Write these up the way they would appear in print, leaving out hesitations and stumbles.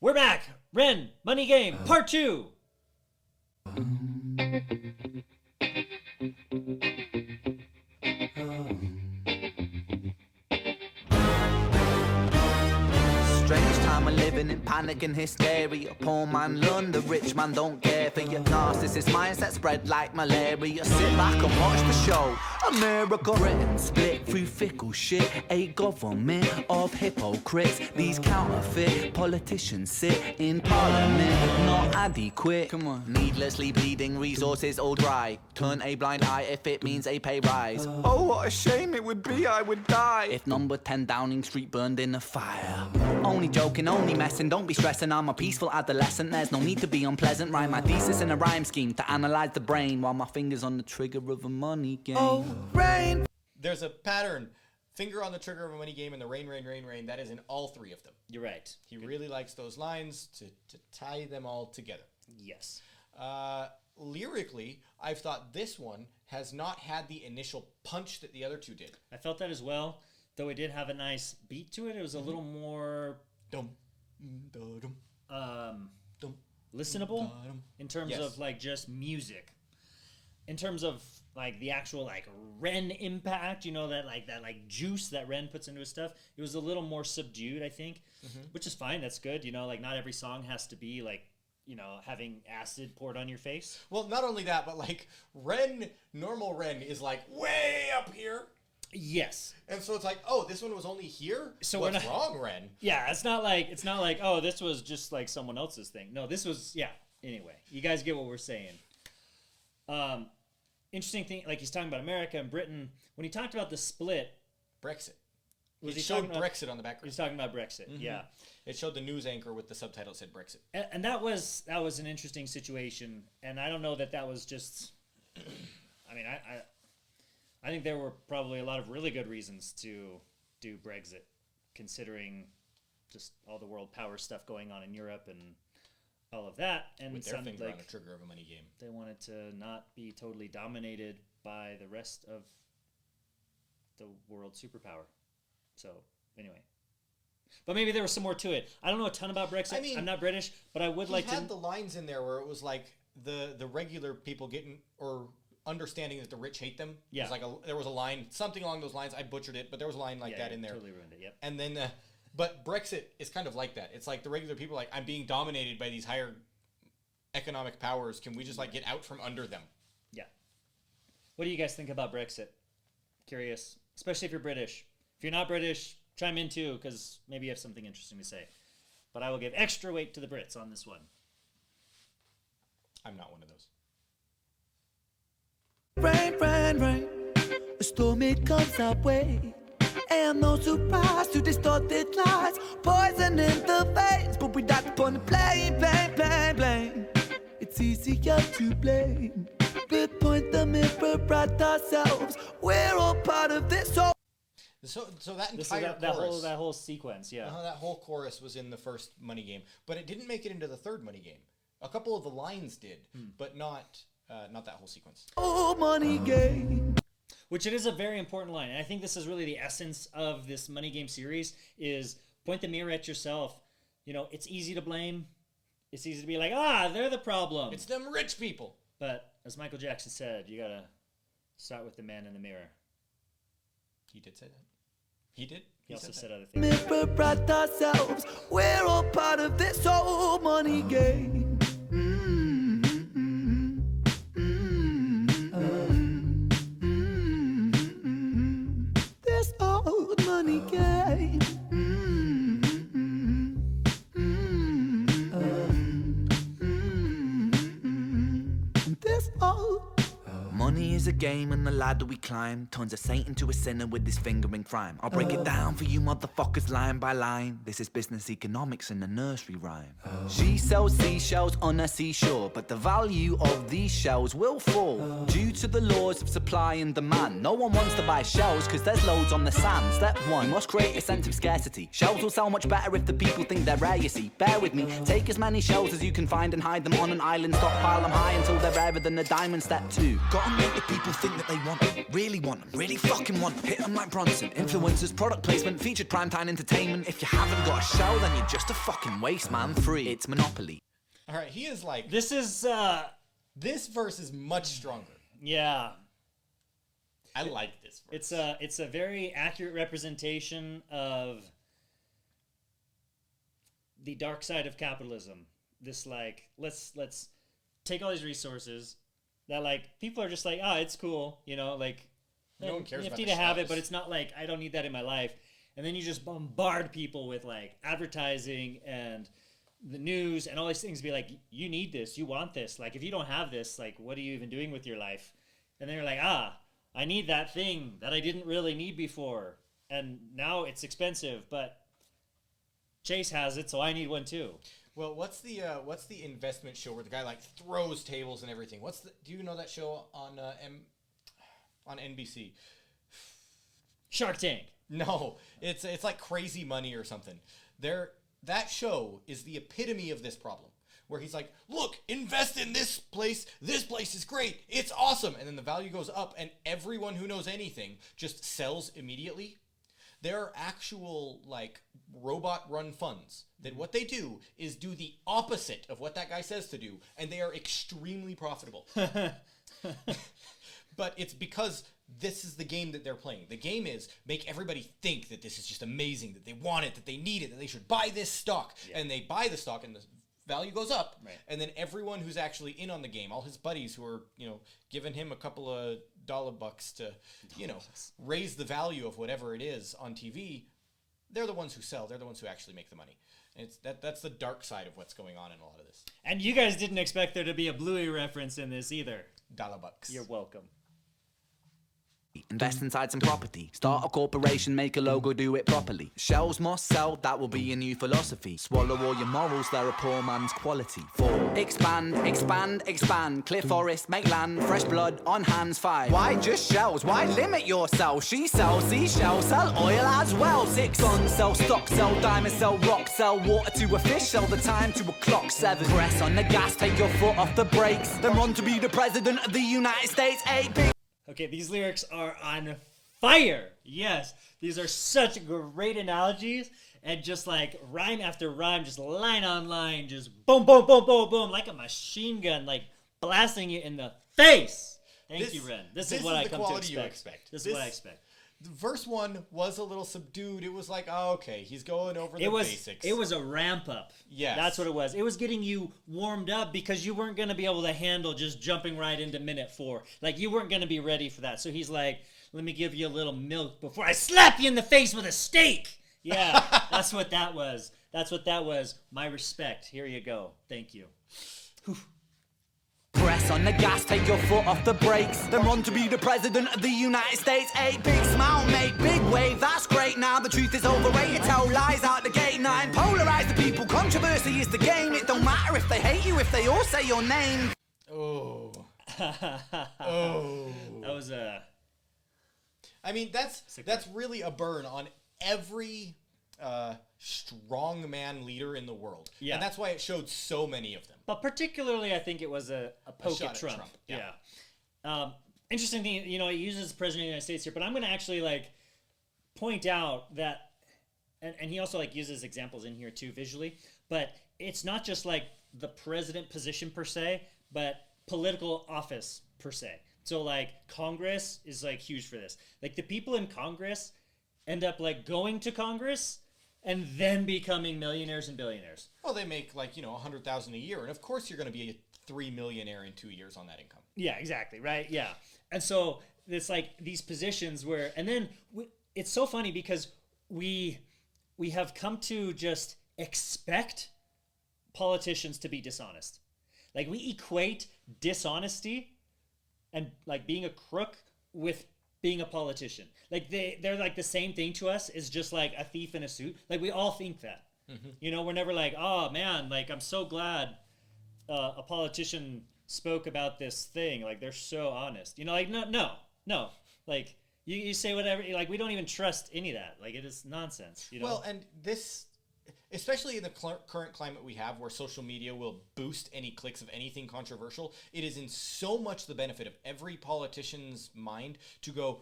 We're back. Ren, Money Game, Part 2. Strange time we're living in, panic and hysteria. Poor man learn, the rich man don't care for your narcissist mindset spread like malaria. Sit back and watch the show. America, Britain split through fickle shit. A government of hypocrites. These counterfeit politicians sit in parliament, not adequate. Come on. Needlessly bleeding, resources all dry. Turn a blind eye if it means a pay rise. Oh, what a shame it would be, I would die if number 10 Downing Street burned in a fire. Only joking, only messing, don't be stressing. I'm a peaceful adolescent, there's no need to be unpleasant. Write my thesis in a rhyme scheme to analyze the brain while my finger's on the trigger of a money game. Oh, rain. There's a pattern. Finger on the trigger of a money game and the rain, rain, rain, rain. That is in all three of them. You're right. He really likes those lines to tie them all together. Yes. Lyrically, I've thought this one has not had the initial punch that the other two did. I felt that as well, though it did have a nice beat to it. It was a little more listenable in terms of like just music. In terms of like the actual like Ren impact, you know, that juice that Ren puts into his stuff, it was a little more subdued, I think, which is fine. That's good. You know, like not every song has to be like, you know, having acid poured on your face. Well, not only that, but like normal Ren is like way up here. Yes. And so it's like, oh, this one was only here? So what's wrong, Ren? Yeah, it's not like, oh, this was just like someone else's thing. No, this was, yeah. Anyway, you guys get what we're saying. Interesting thing, like he's talking about America and Britain. When he talked about the split... Brexit. He showed Brexit on the background. He's talking about Brexit, yeah. It showed the news anchor with the subtitle that said Brexit. And that was an interesting situation. And I don't know that was just... I mean, I think there were probably a lot of really good reasons to do Brexit, considering just all the world power stuff going on in Europe and all of that. And with their finger on the trigger of a money game. They wanted to not be totally dominated by the rest of the world superpower. So, anyway. But maybe there was some more to it. I don't know a ton about Brexit. I mean, I'm not British, but I would like to... He had the lines in there where it was like the regular people getting... or understanding that the rich hate them. Yeah. There was a line, something along those lines. I butchered it, but there was a line like that in there. Totally ruined it, yep. And then... but Brexit is kind of like that. It's like the regular people are like, I'm being dominated by these higher economic powers. Can we just like get out from under them? Yeah. What do you guys think about Brexit? Curious. Especially if you're British. If you're not British, chime in too, because maybe you have something interesting to say. But I will give extra weight to the Brits on this one. I'm not one of those. Rain, rain, rain. A storm, it comes our way. And no surprise to distorted lies. Poison in the veins, but we not upon the blame. It's easier to blame. We point the mirror at ourselves. We're all part of this whole... So that entire chorus... That whole sequence, yeah. That whole chorus was in the first money game. But it didn't make it into the third money game. A couple of the lines did, but not that whole sequence. Oh, money game. Which it is a very important line. And I think this is really the essence of this money game series is point the mirror at yourself. You know, it's easy to blame. It's easy to be like, they're the problem. It's them rich people. But as Michael Jackson said, you got to start with the man in the mirror. He did say that. He did? He also said other things. Mirror at ourselves. We're all part of this whole money game. This old money game. This old money is a game and the ladder we climb turns a saint into a sinner with his finger in crime. I'll break it down for you motherfuckers line by line. This is business economics in a nursery rhyme. She sells seashells on a seashore, but the value of these shells will fall due to the laws of supply and demand. No one wants to buy shells because there's loads on the sand. Step one, you must create a sense of scarcity. Shells will sell much better if the people think they're rare, you see. Bear with me, take as many shells as you can find and hide them on an island. Stockpile them high until they're rarer than a diamond. Step two, got Make the people think that they want them, really fucking want them. Hit them like Bronson. Influencers, product placement, featured primetime entertainment. If you haven't got a show, then you're just a fucking waste, man. Free. It's Monopoly. All right, he is like... This verse is much stronger. Yeah. I like this verse. It's a very accurate representation of the dark side of capitalism. This like let's take all these resources that like people are just like, oh, it's cool, you know, like no one cares nifty about to have it, but it's not like I don't need that in my life. And then you just bombard people with like advertising and the news and all these things. Be like, you need this, you want this. Like if you don't have this, like what are you even doing with your life? And then you're like, I need that thing that I didn't really need before, and now it's expensive, but Chase has it, so I need one too. Well, what's the investment show where the guy like throws tables and everything? Do you know that show on NBC? Shark Tank. No, it's like Crazy Money or something. That show is the epitome of this problem. Where he's like, look, invest in this place. This place is great. It's awesome. And then the value goes up and everyone who knows anything just sells immediately. There are actual, like, robot-run funds that what they do is do the opposite of what that guy says to do, and they are extremely profitable. But it's because this is the game that they're playing. The game is make everybody think that this is just amazing, that they want it, that they need it, that they should buy this stock. Yeah. And they buy the stock, and the value goes up, right. And then everyone who's actually in on the game, all his buddies who are, you know, giving him a couple of $bucks to, you know, raise the value of whatever it is on TV, they're the ones who sell. They're the ones who actually make the money. And that's the dark side of what's going on in a lot of this. And you guys didn't expect there to be a Bluey reference in this either. $bucks. You're welcome. Invest inside some property. Start a corporation, make a logo, do it properly. Shells must sell, that will be your new philosophy. Swallow all your morals, they're a poor man's quality. 4. Expand, expand, expand. Clear forest, make land, fresh blood on hands. 5. Why just shells? Why limit yourself? She sells seashells, sell oil as well. 6. Guns, sell stock, sell diamonds, sell rock, sell water to a fish, sell the time to a clock. 7. Press on the gas, take your foot off the brakes, then run to be the president of the United States. 8. Okay, these lyrics are on fire. Yes, these are such great analogies, and just like rhyme after rhyme, just line on line, just boom, boom, boom, boom, boom, like a machine gun, like blasting you in the face. Thank you, Ren. This is what I come to expect. This is what I expect. Verse 1 was a little subdued. It was like, oh, okay, he's going over the basics. It was a ramp up. Yes. That's what it was. It was getting you warmed up because you weren't going to be able to handle just jumping right into minute 4. Like, you weren't going to be ready for that. So he's like, let me give you a little milk before I slap you in the face with a steak. Yeah, that's what that was. That's what that was. My respect. Here you go. Thank you. Whew. Press on the gas, take your foot off the brakes, then run to be the president of the United States. 8. Big smile, make big wave, that's great. Now the truth is overrated, tell lies out the gate. 9. Polarize the people, controversy is the game. It don't matter if they hate you, if they all say your name. Oh. Oh. That was a... I mean, that's really a burn on every strong man leader in the world. Yeah. And that's why it showed so many of them. But particularly, I think it was a poke at Trump. Yeah. Interesting thing, you know, he uses the president of the United States here, but I'm going to actually, like, point out that, and he also, like, uses examples in here, too, visually, but it's not just, like, the president position, per se, but political office, per se. So, like, Congress is, like, huge for this. Like, the people in Congress end up, like, going to Congress and then becoming millionaires and billionaires. Well, they make like, you know, $100,000 a year, and of course you're going to be a $3 millionaire in 2 years on that income. Yeah, exactly, right? Yeah, and so it's like these positions where, and then it's so funny because we have come to just expect politicians to be dishonest. Like we equate dishonesty and like being a crook with being a politician. Like they're like the same thing to us is just like a thief in a suit. Like we all think that. Mm-hmm. You know, we're never like, oh man, like I'm so glad a politician spoke about this thing. Like they're so honest. You know, like no. Like you say whatever. Like we don't even trust any of that. Like it is nonsense. You know. Well, and this especially in the current climate we have, where social media will boost any clicks of anything controversial, it is in so much the benefit of every politician's mind to go,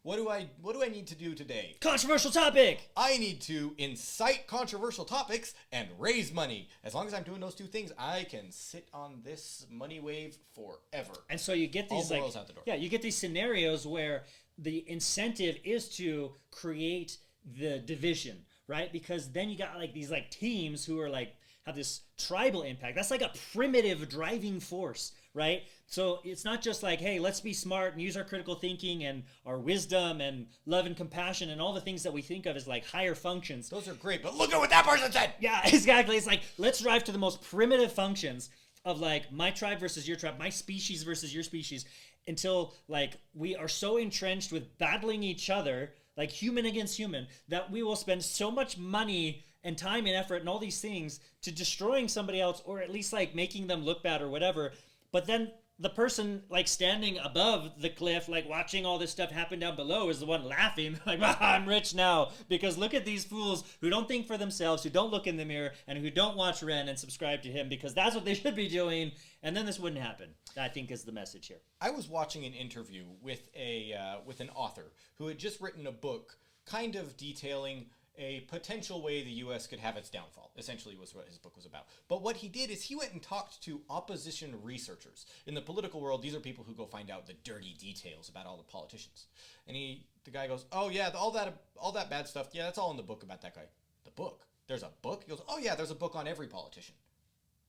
what do I need to do today? Controversial topic! I need to incite controversial topics and raise money. As long as I'm doing those two things, I can sit on this money wave forever. And so you get these All morals out the door. Yeah, you get these scenarios where the incentive is to create the division, right? Because then you got like these like teams who are like have this tribal impact. That's like a primitive driving force, right? So it's not just like, hey, let's be smart and use our critical thinking and our wisdom and love and compassion and all the things that we think of as like higher functions. Those are great, but look at what that person said. Yeah, exactly. It's like, let's drive to the most primitive functions of like my tribe versus your tribe, my species versus your species, until like we are so entrenched with battling each other, like human against human, that we will spend so much money and time and effort and all these things to destroying somebody else, or at least like making them look bad or whatever. But then the person like standing above the cliff, like watching all this stuff happen down below, is the one laughing like, I'm rich now because look at these fools who don't think for themselves, who don't look in the mirror, and who don't watch Ren and subscribe to him, because that's what they should be doing. And then this wouldn't happen. That, I think, is the message here. I was watching an interview with an author who had just written a book kind of detailing a potential way the U.S. could have its downfall, essentially was what his book was about. But what he did is he went and talked to opposition researchers. In the political world, these are people who go find out the dirty details about all the politicians. And the guy goes, oh yeah, all that bad stuff, yeah, that's all in the book about that guy. The book? There's a book? He goes, oh yeah, there's a book on every politician.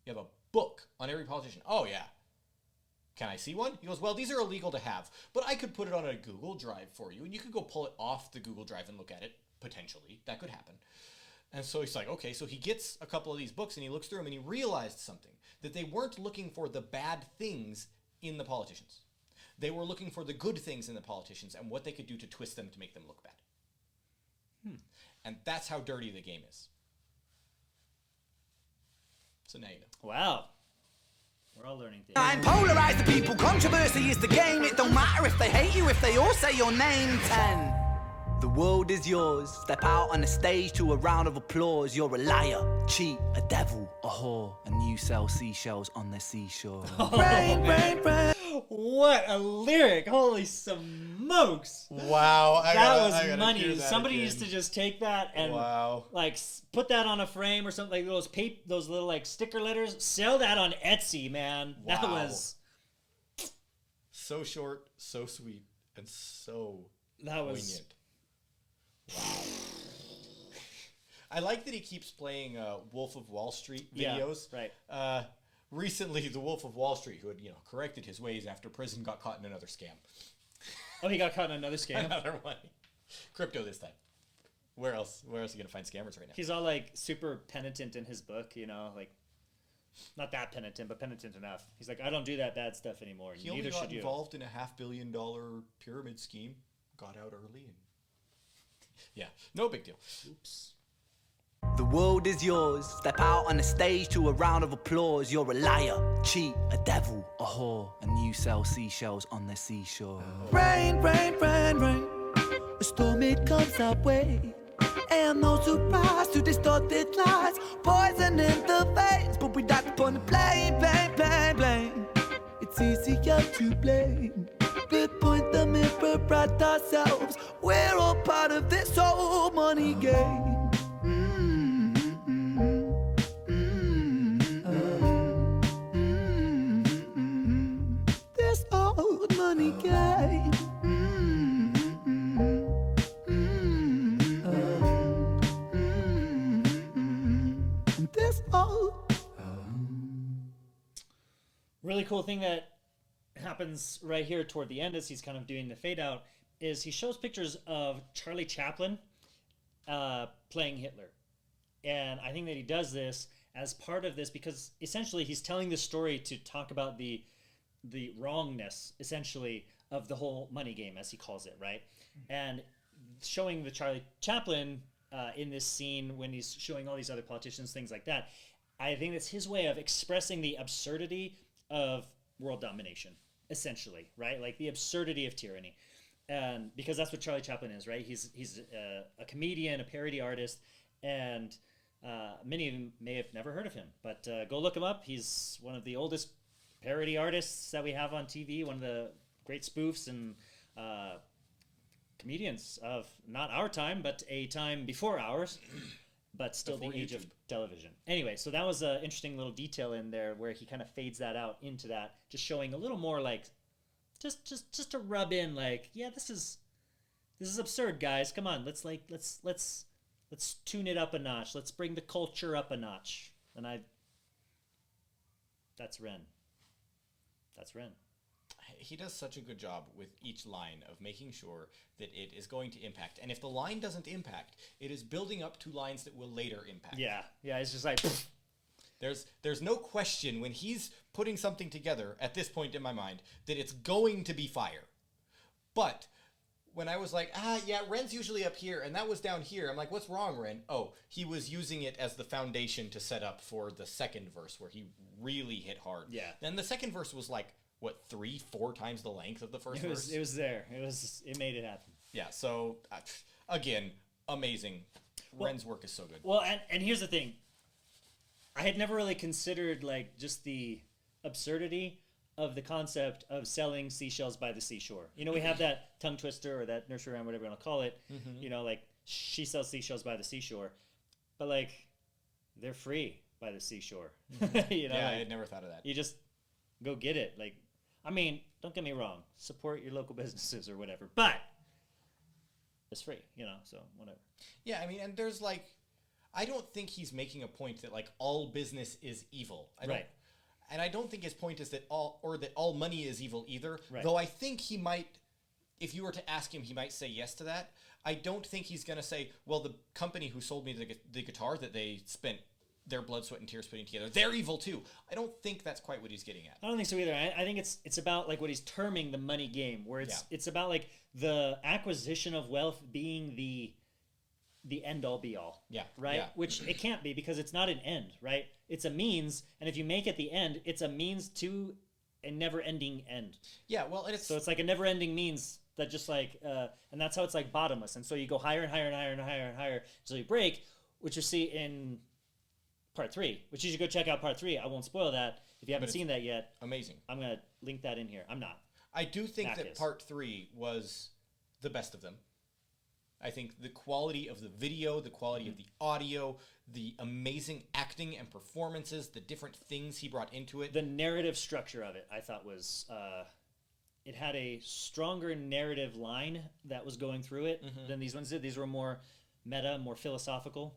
You have a book on every politician. Oh yeah. Can I see one? He goes, well, these are illegal to have, but I could put it on a Google Drive for you, and you could go pull it off the Google Drive and look at it. Potentially, that could happen. And so he's like, okay, so he gets a couple of these books and he looks through them and he realized something, that they weren't looking for the bad things in the politicians. They were looking for the good things in the politicians and what they could do to twist them to make them look bad. And that's how dirty the game is. So now you know. Wow. We're all learning things. I'm polarized the people, controversy is the game. It don't matter if they hate you, if they all say your name. 10. The world is yours. Step out on the stage to a round of applause. You're a liar, cheat, a devil, a whore, and you sell seashells on the seashore. Rain, rain, rain. What a lyric! Holy smokes! Wow, that was money. Somebody used to just take that and like put that on a frame or something, like those little like sticker letters. Sell that on Etsy, man. Wow. That was so short, so sweet, and so poignant. Wow. I like that he keeps playing Wolf of Wall Street videos. Yeah, right. Recently, the Wolf of Wall Street, who had corrected his ways after prison, got caught in another scam. Oh, he got caught in another scam? Another one. Crypto this time. Where else are you going to find scammers right now? He's all like super penitent in his book, like not that penitent, but penitent enough. He's like, I don't do that bad stuff anymore. He only got involved in a $500 million pyramid scheme, got out early, and yeah, no big deal. Oops. The world is yours. Step out on the stage to a round of applause. You're a liar, cheat, a devil, a whore, and you sell seashells on the seashore. Rain, rain, rain, rain. A storm, it comes our way. And no surprise to distorted lies. Poison in the veins, but we died upon the blame, blame, blame, blame. It's easier to blame. We point the mirror at ourselves. We're all part of this whole money game. This old money game. This old. Really cool thing that happens right here toward the end as he's kind of doing the fade out is he shows pictures of Charlie Chaplin playing Hitler. And I think that he does this as part of this because essentially he's telling the story to talk about the wrongness, essentially, of the whole money game, as he calls it, right? And showing the Charlie Chaplin in this scene when he's showing all these other politicians, things like that, I think that's his way of expressing the absurdity of world domination, essentially, right? Like the absurdity of tyranny. And because that's what Charlie Chaplin is, right? He's a comedian, a parody artist, and Many of you may have never heard of him, but go look him up. He's one of the oldest parody artists that we have on TV, one of the great spoofs and comedians of not our time, but a time before ours, but still Before the age YouTube. of television. Anyway, so that was an interesting little detail in there where he kind of fades that out into that, just showing a little more like, just to rub in like, yeah, this is absurd, guys. Come on, let's tune it up a notch. Let's bring the culture up a notch. And that's Ren. That's Ren. He does such a good job with each line of making sure that it is going to impact. And if the line doesn't impact, it is building up to lines that will later impact. Yeah, it's just like... There's no question when he's putting something together at this point in my mind that it's going to be fire. But when I was like, yeah, Ren's usually up here and that was down here, I'm like, what's wrong, Ren? Oh, he was using it as the foundation to set up for the second verse where he really hit hard. Yeah. Then the second verse was like, what, 3-4 times the length of the first verse? It was there. It made it happen. Yeah, so, again, amazing. Ren's work is so good. Well, and here's the thing. I had never really considered like just the absurdity of the concept of selling seashells by the seashore. You know, we have that tongue twister or that nursery rhyme, whatever you want to call it. Mm-hmm. You know, like she sells seashells by the seashore, but like they're free by the seashore. You know, Yeah, I like, had never thought of that. you just go get it. Like, I mean, don't get me wrong, support your local businesses or whatever, but it's free. You know, so whatever. Yeah, I mean, and there's like, I don't think he's making a point that like all business is evil. Right. And I don't think his point is that all money is evil either. Right. Though I think he might, if you were to ask him, he might say yes to that. I don't think he's going to say, well, the company who sold me the guitar that they spent their blood, sweat, and tears putting together, they're evil too. I don't think that's quite what he's getting at. I don't think so either. I think it's about like what he's terming the money game, where it's about like the acquisition of wealth being the end all be all. Yeah. Right? Yeah. Which it can't be because it's not an end, right? It's a means, and if you make it the end, it's a means to a never ending end. Yeah, well, and So it's like a never ending means that just like and that's how it's like bottomless. And so you go higher and higher and higher and higher and higher until you break, which you see in part 3, which you should go check out part 3. I won't spoil that if you haven't seen that yet. amazing. I'm gonna link that in here. I'm not. I do think Mac that is. part 3 was the best of them. I think the quality of the video, the quality of the audio, the amazing acting and performances, the different things he brought into it. The narrative structure of it, I thought was, it had a stronger narrative line that was going through it than these ones did. These were more meta, more philosophical.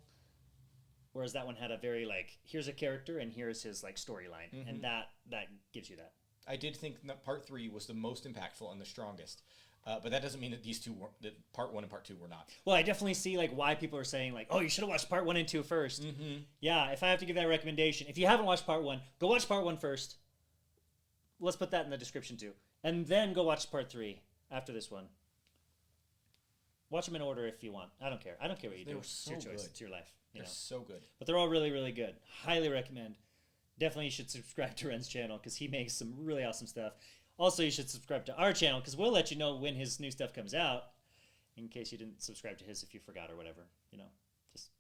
Whereas that one had a very like, here's a character and here's his like storyline, and that gives you that. I did think that part 3 was the most impactful and the strongest. But that doesn't mean that these two were, that part 1 and part 2 were not. Well, I definitely see like why people are saying like, oh, you should have watched part 1 and 2 first. Yeah, if I have to give that recommendation, if you haven't watched part 1, go watch part 1 first. Let's put that in the description too, and then go watch part 3 after this one. Watch them in order if you want. I don't care. I don't care what you They do. were It's so your choice. good. It's your life. You They're know. so good. But they're all really, really good. Highly recommend. Definitely you should subscribe to Ren's channel because he makes some really awesome stuff. Also, you should subscribe to our channel because we'll let you know when his new stuff comes out in case you didn't subscribe to his if you forgot or whatever. You know, just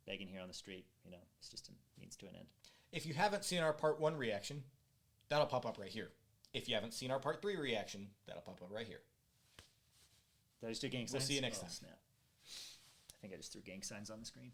begging here on the street. You know, it's just a means to an end. If you haven't seen our part 1 reaction, that'll pop up right here. If you haven't seen our part 3 reaction, that'll pop up right here. Did I just do gang signs? We'll see you next time. Snap. I think I just threw gang signs on the screen.